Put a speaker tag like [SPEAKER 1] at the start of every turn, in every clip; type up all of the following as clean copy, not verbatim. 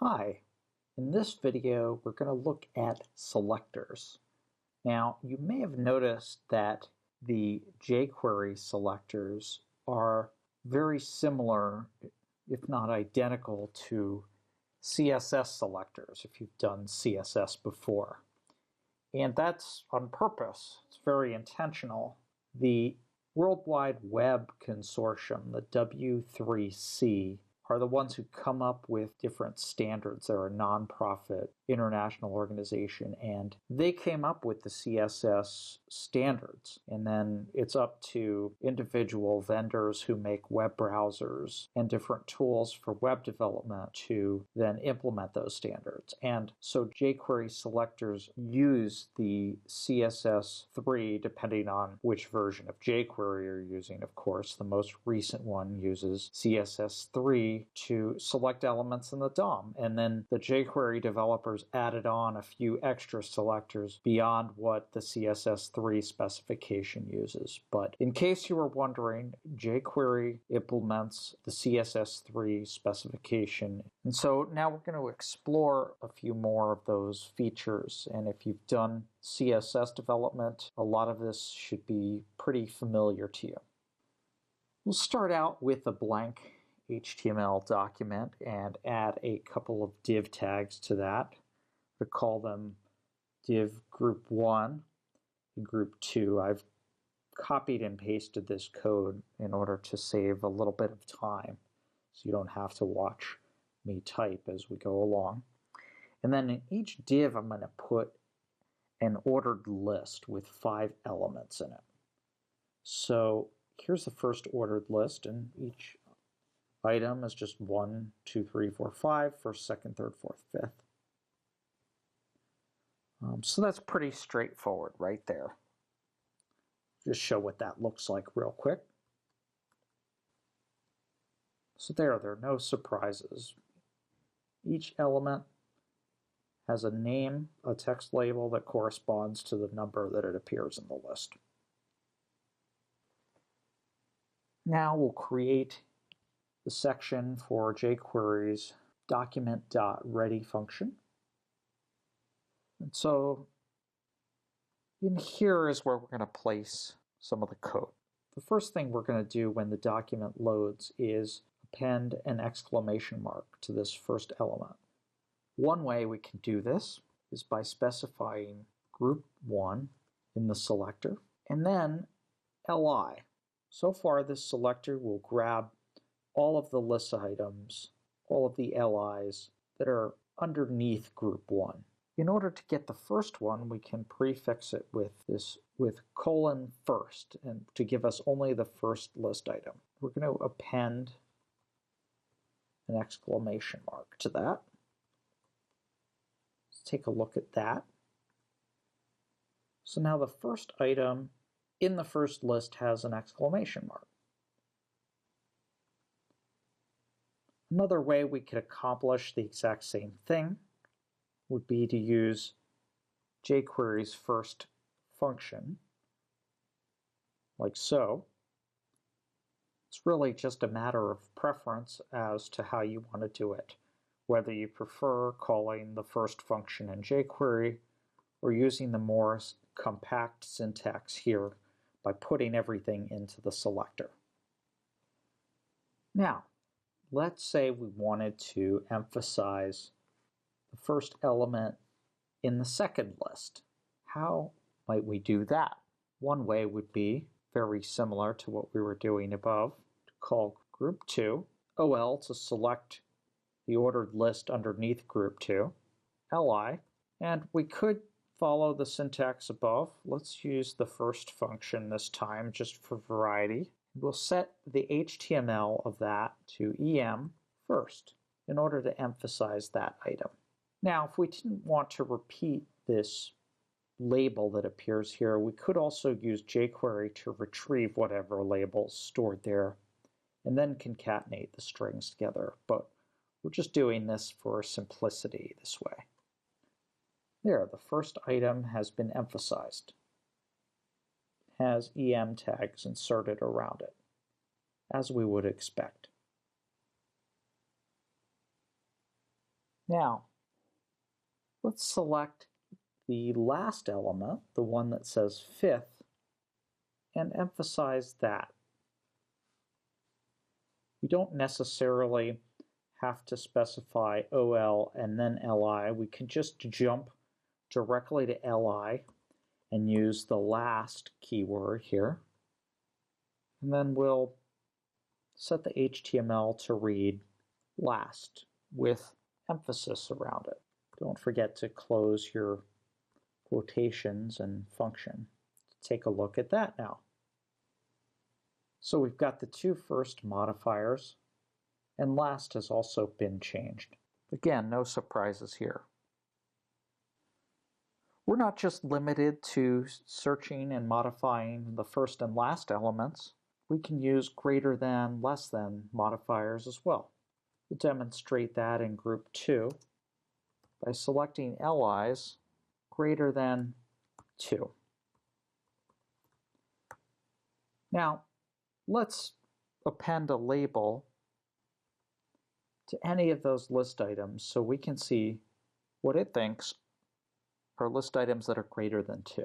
[SPEAKER 1] Hi, in this video we're going to look at selectors. Now you may have noticed that the jQuery selectors are very similar, if not identical, to CSS selectors if you've done CSS before. And that's on purpose. It's very intentional. The World Wide Web Consortium, the W3C, are the ones who come up with different standards. They're a nonprofit international organization, and they came up with the CSS standards. And then it's up to individual vendors who make web browsers and different tools for web development to then implement those standards. And so jQuery selectors use the CSS3 depending on which version of jQuery you're using, of course. The most recent one uses CSS3 to select elements in the DOM. And then the jQuery developers added on a few extra selectors beyond what the CSS3 specification uses. But in case you were wondering, jQuery implements the CSS3 specification. And so now we're going to explore a few more of those features. And if you've done CSS development, a lot of this should be pretty familiar to you. We'll start out with a blank HTML document and add a couple of div tags to that. We call them div group 1 and group 2. I've copied and pasted this code in order to save a little bit of time so you don't have to watch me type as we go along. And then in each div I'm going to put an ordered list with 5 elements in it. So here's the first ordered list, and each item is just 1, 2, 3, 4, 5, first, second, third, fourth, fifth. So that's pretty straightforward right there. Just show what that looks like real quick. So there are no surprises. Each element has a name, a text label that corresponds to the number that it appears in the list. Now we'll create the section for jQuery's document.ready function. And so in here is where we're going to place some of the code. The first thing we're going to do when the document loads is append an exclamation mark to this first element. One way we can do this is by specifying group 1 in the selector and then li. So far this selector will grab all of the list items, all of the LIs that are underneath group 1. In order to get the first one, we can prefix it with colon first, and to give us only the first list item. We're going to append an exclamation mark to that. Let's take a look at that. So now the first item in the first list has an exclamation mark. Another way we could accomplish the exact same thing would be to use jQuery's first function, like so. It's really just a matter of preference as to how you want to do it, whether you prefer calling the first function in jQuery or using the more compact syntax here by putting everything into the selector. Now, let's say we wanted to emphasize the first element in the second list. How might we do that? One way would be very similar to what we were doing above, to call group 2, OL to select the ordered list underneath group 2, LI, and we could follow the syntax above. Let's use the first function this time just for variety. We'll set the HTML of that to EM first in order to emphasize that item. Now, if we didn't want to repeat this label that appears here, we could also use jQuery to retrieve whatever labels stored there and then concatenate the strings together. But we're just doing this for simplicity this way. There, the first item has been emphasized. It has EM tags inserted around it, as we would expect. Now, let's select the last element, the one that says fifth, and emphasize that. We don't necessarily have to specify OL and then LI. We can just jump directly to LI and use the last keyword here. And then we'll set the HTML to read last with emphasis around it. Don't forget to close your quotations and function. Take a look at that now. So we've got the two first modifiers, and last has also been changed. Again, no surprises here. We're not just limited to searching and modifying the first and last elements. We can use greater than, less than modifiers as well. We'll demonstrate that in group 2 by selecting LIs greater than 2. Now, let's append a label to any of those list items so we can see what it thinks are list items that are greater than 2.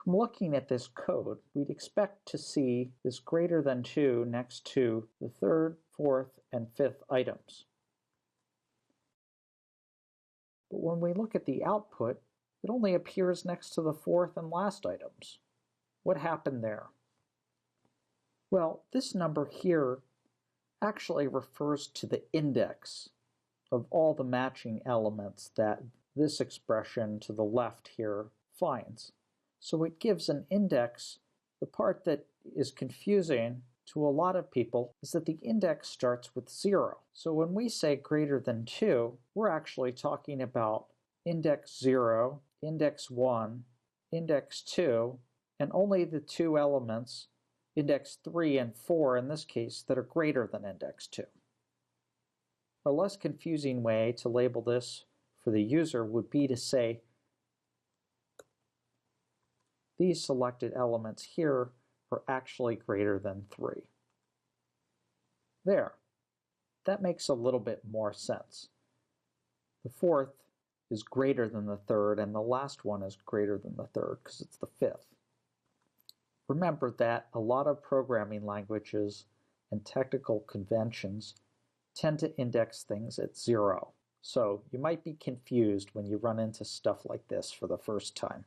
[SPEAKER 1] From looking at this code, we'd expect to see this greater than 2 next to the third, fourth, and fifth items. But when we look at the output, it only appears next to the fourth and last items. What happened there? Well, this number here actually refers to the index of all the matching elements that this expression to the left here finds. So it gives an index. The part that is confusing to a lot of people is that the index starts with 0. So when we say greater than 2, we're actually talking about index 0, index 1, index 2, and only the two elements, index 3 and 4 in this case, that are greater than index 2. A less confusing way to label this for the user would be to say these selected elements here are actually greater than 3. There. That makes a little bit more sense. The fourth is greater than the third, and the last one is greater than the third because it's the fifth. Remember that a lot of programming languages and technical conventions tend to index things at 0. So you might be confused when you run into stuff like this for the first time.